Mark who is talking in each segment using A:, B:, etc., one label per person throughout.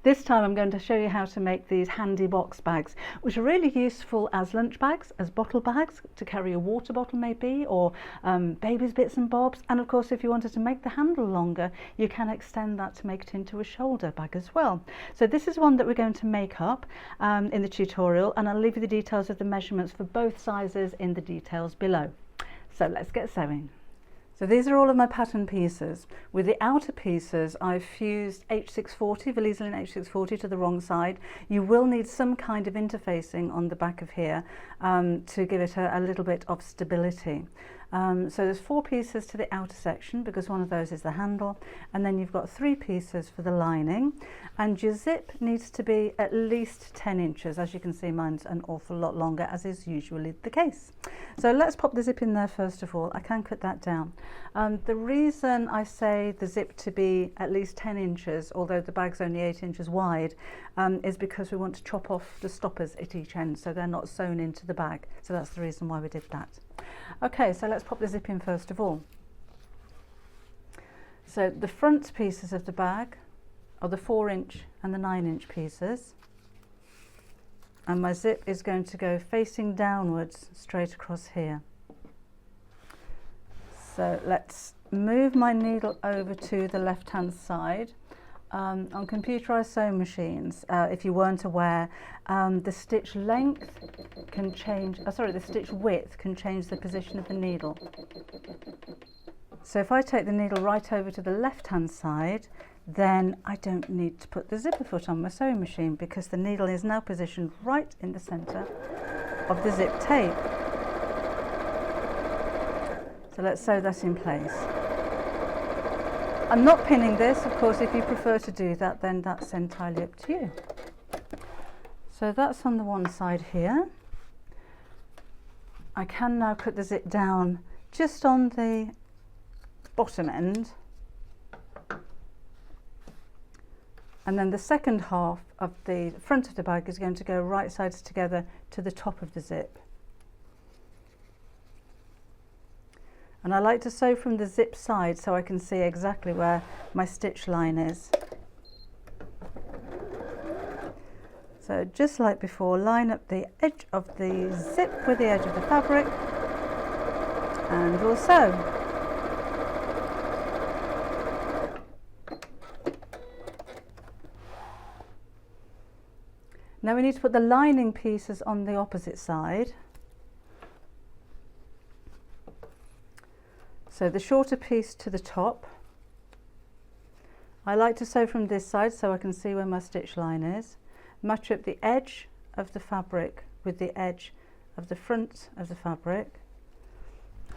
A: This time I'm going to show you how to make these handy box bags, which are really useful as lunch bags, as bottle bags, to carry a water bottle maybe, or baby's bits and bobs. And of course, if you wanted to make the handle longer, you can extend that to make it into a shoulder bag as well. So this is one that we're going to make up in the tutorial, and I'll leave you the details of the measurements for both sizes in the details below. So let's get sewing. So these are all of my pattern pieces. With the outer pieces, I've fused H640, Valiseline H640 to the wrong side. You will need some kind of interfacing on the back of here to give it a little bit of stability. So there's 4 pieces to the outer section because one of those is the handle, and then you've got 3 pieces for the lining, and your zip needs to be at least 10 inches. As you can see, mine's an awful lot longer, as is usually the case. So let's pop the zip in there first of all. I can cut that down. The reason I say the zip to be at least 10 inches, although the bag's only 8 inches wide, is because we want to chop off the stoppers at each end so they're not sewn into the bag. So that's the reason why we did that. Okay, so let's pop the zip in first of all. So the front pieces of the bag are the 4-inch and the 9-inch pieces, and my zip is going to go facing downwards straight across here. So let's move my needle over to the left hand side. On computerized sewing machines, if you weren't aware, the stitch length can change, the stitch width can change the position of the needle. So if I take the needle right over to the left hand side, then I don't need to put the zipper foot on my sewing machine because the needle is now positioned right in the center of the zip tape. So let's sew that in place. I'm not pinning this, of course. If you prefer to do that, then that's entirely up to you. So that's on the one side here. I can now cut the zip down just on the bottom end, and then the second half of the front of the bag is going to go right sides together to the top of the zip. And I like to sew from the zip side so I can see exactly where my stitch line is. So just like before, line up the edge of the zip with the edge of the fabric, and we'll sew. Now we need to put the lining pieces on the opposite side. So the shorter piece to the top. I like to sew from this side so I can see where my stitch line is. Match up the edge of the fabric with the edge of the front of the fabric.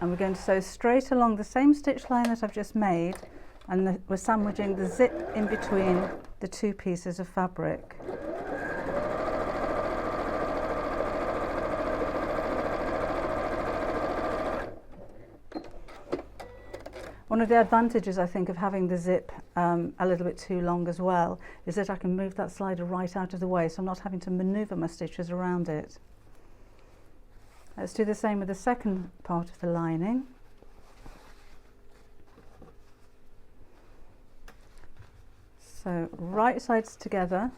A: And we're going to sew straight along the same stitch line that I've just made, and we're sandwiching the zip in between the 2 pieces of fabric. One of the advantages, I think, of having the zip a little bit too long as well is that I can move that slider right out of the way, so I'm not having to manoeuvre my stitches around it. Let's do the same with the second part of the lining. So right sides together,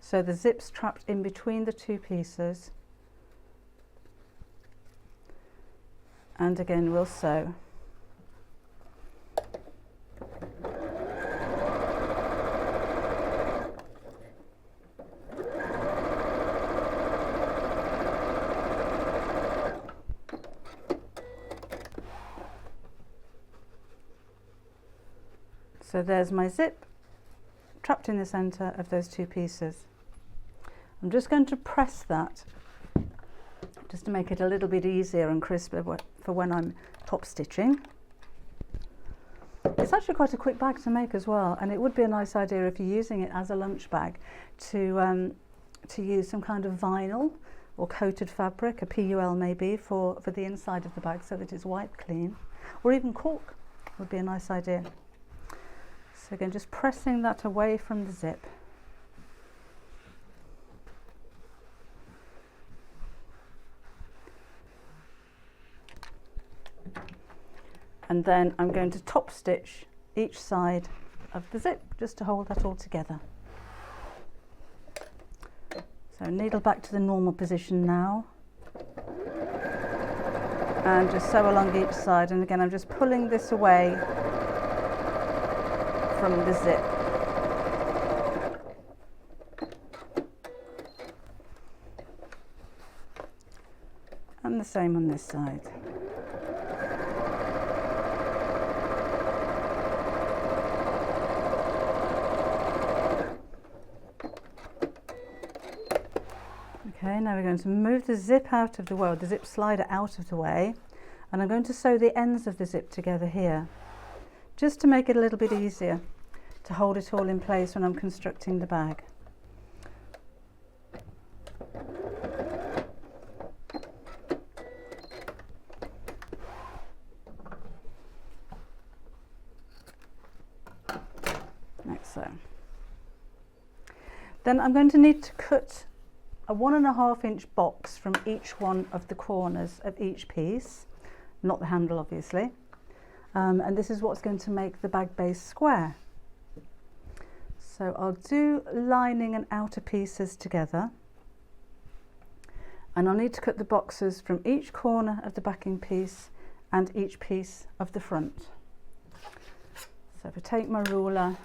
A: so the zip's trapped in between the 2 pieces, and again we'll sew. So there's my zip trapped in the center of those 2 pieces. I'm just going to press that just to make it a little bit easier and crisper for when I'm top stitching. It's actually quite a quick bag to make as well, and it would be a nice idea if you're using it as a lunch bag to use some kind of vinyl or coated fabric, a PUL maybe, for the inside of the bag so that it's wiped clean, or even cork would be a nice idea. So again, just pressing that away from the zip. And then I'm going to top stitch each side of the zip just to hold that all together. So needle back to the normal position now, and just sew along each side. And again, I'm just pulling this away from the zip. And the same on this side. Okay, now we're going to move the zip out of the way, the zip slider out of the way, and I'm going to sew the ends of the zip together here, just to make it a little bit easier to hold it all in place when I'm constructing the bag. Like so. Then I'm going to need to cut a 1.5 inch box from each one of the corners of each piece, not the handle obviously, and this is what's going to make the bag base square. So I'll do lining and outer pieces together, and I'll need to cut the boxes from each corner of the backing piece and each piece of the front. So if I take my ruler,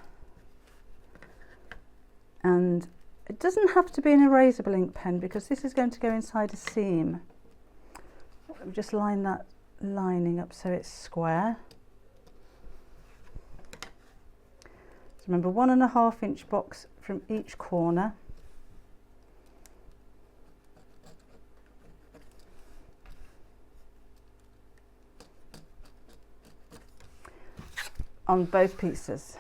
A: and it doesn't have to be an erasable ink pen because this is going to go inside a seam. Just line that lining up so it's square. So remember, 1.5 inch box from each corner. On both pieces.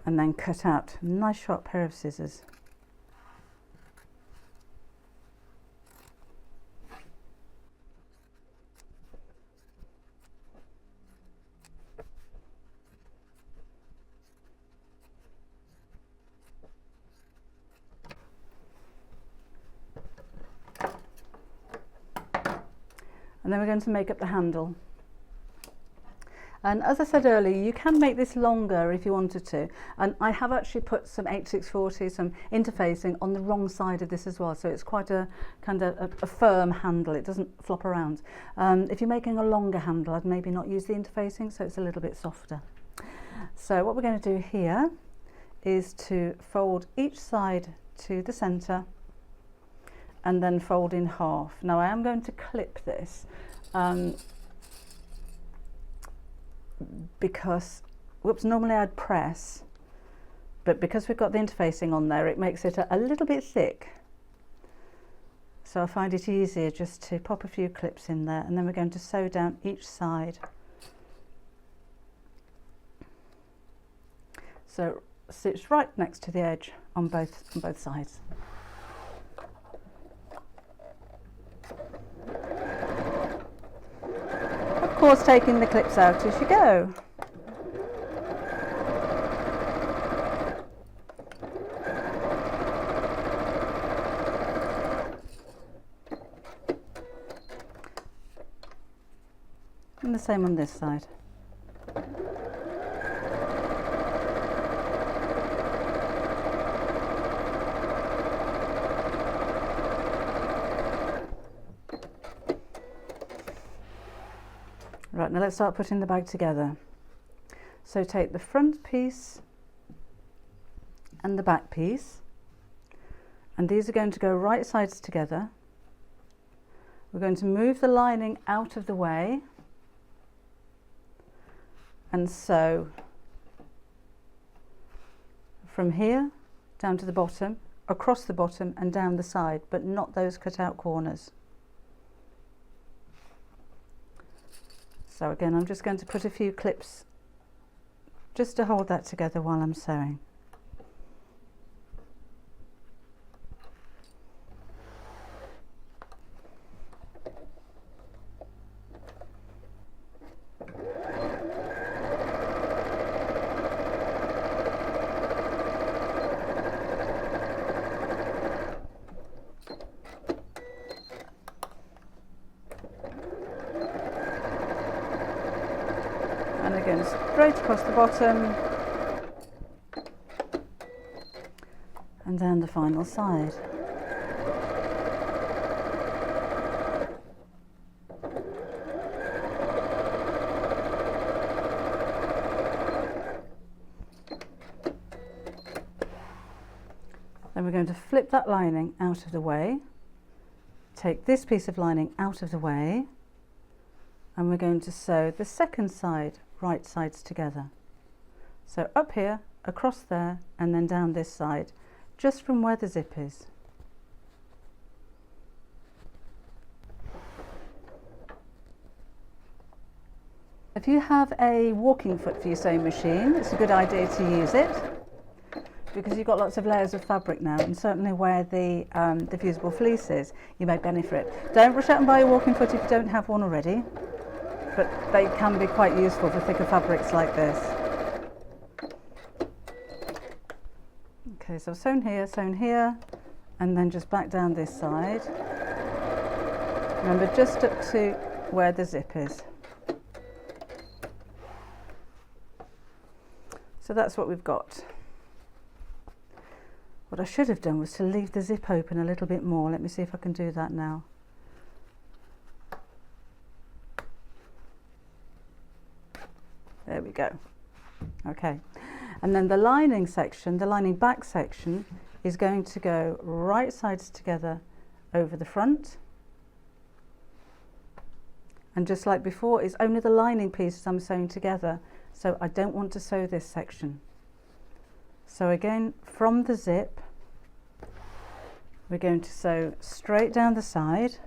A: And then cut out a nice sharp pair of scissors. And then we're going to make up the handle. And as I said earlier, you can make this longer if you wanted to, and I have actually put some 8640, some interfacing on the wrong side of this as well, so it's quite a kind of a firm handle, it doesn't flop around. If you're making a longer handle, I'd maybe not use the interfacing, so it's a little bit softer. So what we're going to do here is to fold each side to the centre and then fold in half. Now I am going to clip this because, whoops, normally I'd press, but because we've got the interfacing on there, it makes it a little bit thick. So I find it easier just to pop a few clips in there, and then we're going to sew down each side. So it sits right next to the edge on both sides. Of course, taking the clips out as you go. And the same on this side. Right, now let's start putting the bag together. So take the front piece and the back piece, and these are going to go right sides together. We're going to move the lining out of the way and sew from here down to the bottom, across the bottom and down the side, but not those cut out corners. So again, I'm just going to put a few clips just to hold that together while I'm sewing. and again straight across the bottom and down the final side. Then we're going to flip that lining out of the way, take this piece of lining out of the way, and we're going to sew the second side, right sides together. So up here, across there, and then down this side, just from where the zip is. If you have a walking foot for your sewing machine, it's a good idea to use it, because you've got lots of layers of fabric now, and certainly where the fusible fleece is, you may benefit it. Don't rush out and buy a walking foot if you don't have one already, but they can be quite useful for thicker fabrics like this. Okay, so I've sewn here, and then just back down this side. Remember, just up to where the zip is. So that's what we've got. What I should have done was to leave the zip open a little bit more. Let me see if I can do that now. There we go. Okay. And then the lining section, the lining back section, is going to go right sides together over the front. And just like before, it's only the lining pieces I'm sewing together, so I don't want to sew this section. So again, from the zip, we're going to sew straight down the side.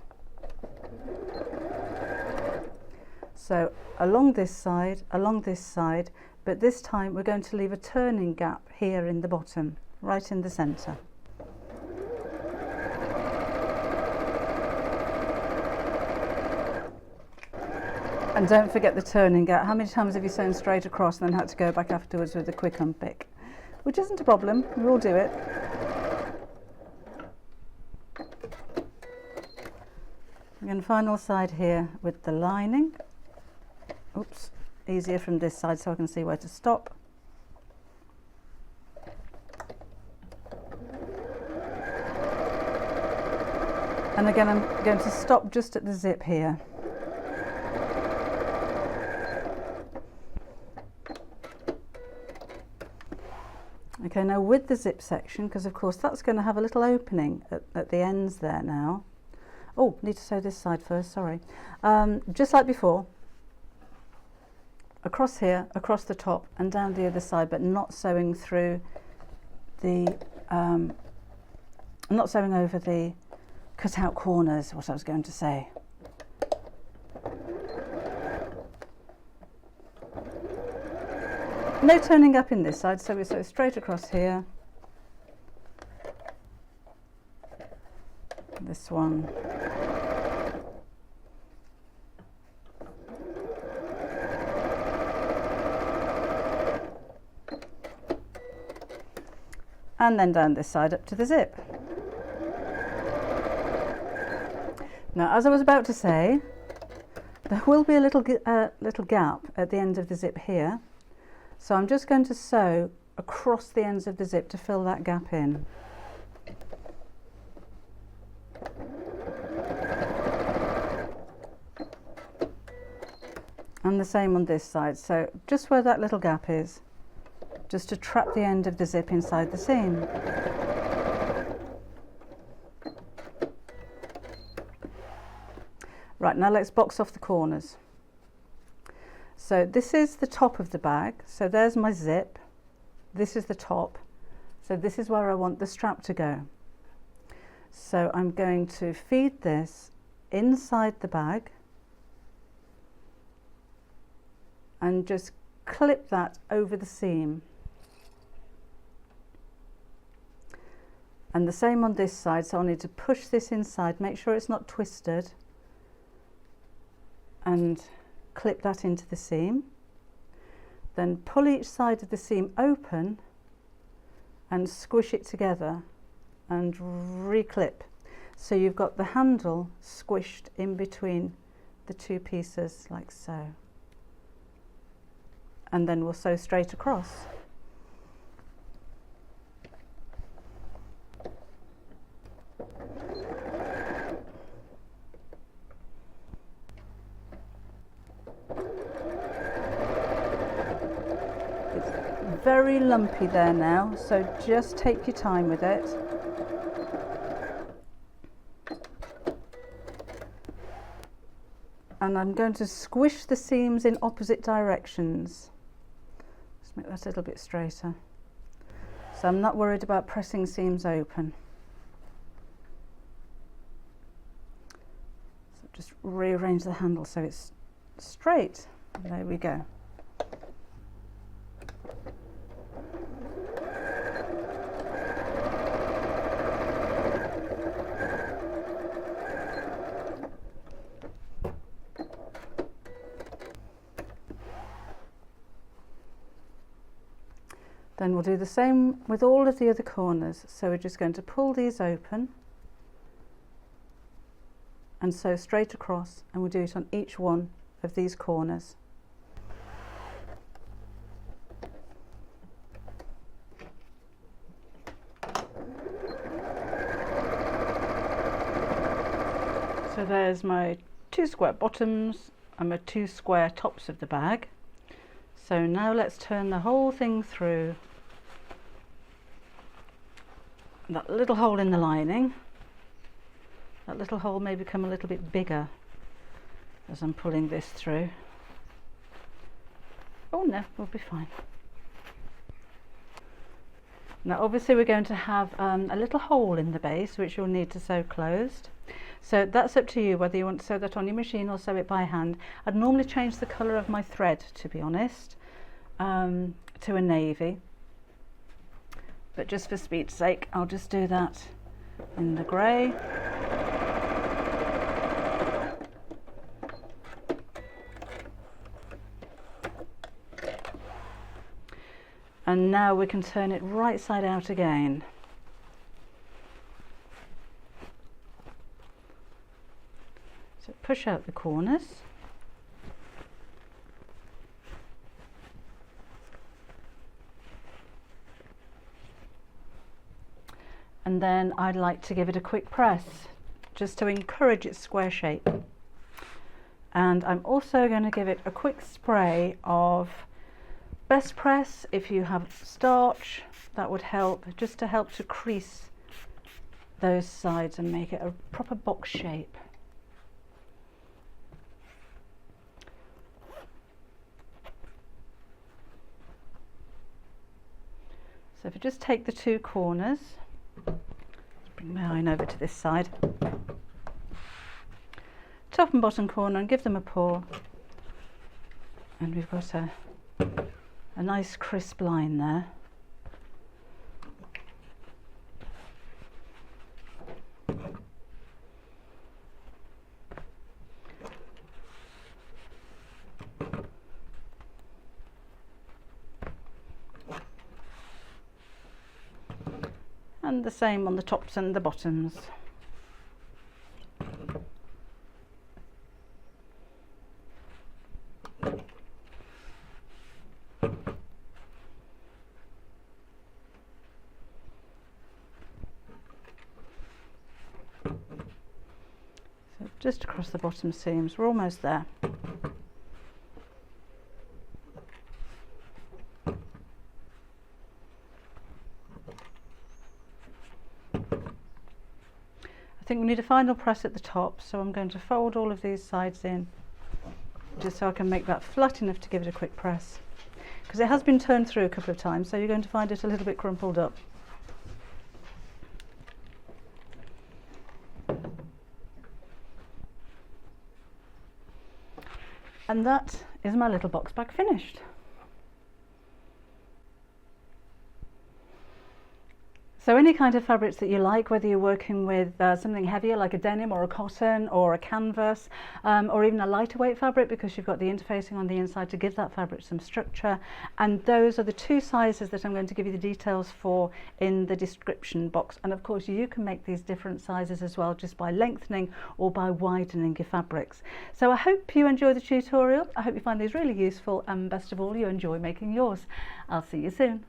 A: So along this side, but this time we're going to leave a turning gap here in the bottom, right in the centre. And don't forget the turning gap. How many times have you sewn straight across and then had to go back afterwards with a quick unpick? Which isn't a problem, we'll do it. Again, final side here with the lining. Oops, easier from this side so I can see where to stop. And again, I'm going to stop just at the zip here. Okay, now with the zip section, because of course that's going to have a little opening at the ends there now. Oh, need to sew this side first, sorry. Just like before, across here, across the top and down the other side, but not sewing through the, not sewing over the cut out corners, what I was going to say. No turning up in this side, so we sew straight across here. This one. And then down this side up to the zip. Now, as I was about to say, there will be a little gap at the end of the zip here. So I'm just going to sew across the ends of the zip to fill that gap in. And the same on this side, so just where that little gap is, just to trap the end of the zip inside the seam. Right, now let's box off the corners. So this is the top of the bag, so there's my zip, this is the top, so this is where I want the strap to go. So I'm going to feed this inside the bag and just clip that over the seam. And the same on this side, so I'll need to push this inside, make sure it's not twisted, and clip that into the seam. Then pull each side of the seam open and squish it together and reclip. So you've got the handle squished in between the two pieces like so. and then we'll sew straight across. It's very lumpy there now, so just take your time with it. And I'm going to squish the seams in opposite directions. Just make that a little bit straighter. So I'm not worried about pressing seams open. So just rearrange the handle so it's straight. There we go. Then we'll do the same with all of the other corners. So we're just going to pull these open and sew straight across, and we'll do it on each one of these corners. So there's my 2 square bottoms and my 2 square tops of the bag. So now let's turn the whole thing through that little hole in the lining. That little hole may become a little bit bigger as I'm pulling this through. Oh no, we'll be fine. Now obviously we're going to have a little hole in the base which you'll need to sew closed. So that's up to you whether you want to sew that on your machine or sew it by hand. I'd normally change the colour of my thread, to be honest, to a navy. But just for speed's sake, I'll just do that in the grey. And now we can turn it right side out again. So push out the corners. And then I'd like to give it a quick press just to encourage its square shape. And I'm also going to give it a quick spray of Best Press. If you have starch, that would help, just to help to crease those sides and make it a proper box shape. So if you just take the 2 corners, bring my iron over to this side, top and bottom corner, and give them a pull, and we've got a nice crisp line there. And the same on the tops and the bottoms. So just across the bottom seams, we're almost there. I think we need a final press at the top, so I'm going to fold all of these sides in just so I can make that flat enough to give it a quick press, because it has been turned through a couple of times, so you're going to find it a little bit crumpled up. And that is my little box bag finished. So any kind of fabrics that you like, whether you're working with something heavier like a denim or a cotton or a canvas, or even a lighter weight fabric, because you've got the interfacing on the inside to give that fabric some structure. And those are the two sizes that I'm going to give you the details for in the description box. And of course you can make these different sizes as well, just by lengthening or by widening your fabrics. So I hope you enjoy the tutorial. I hope you find these really useful, and best of all, you enjoy making yours. I'll see you soon.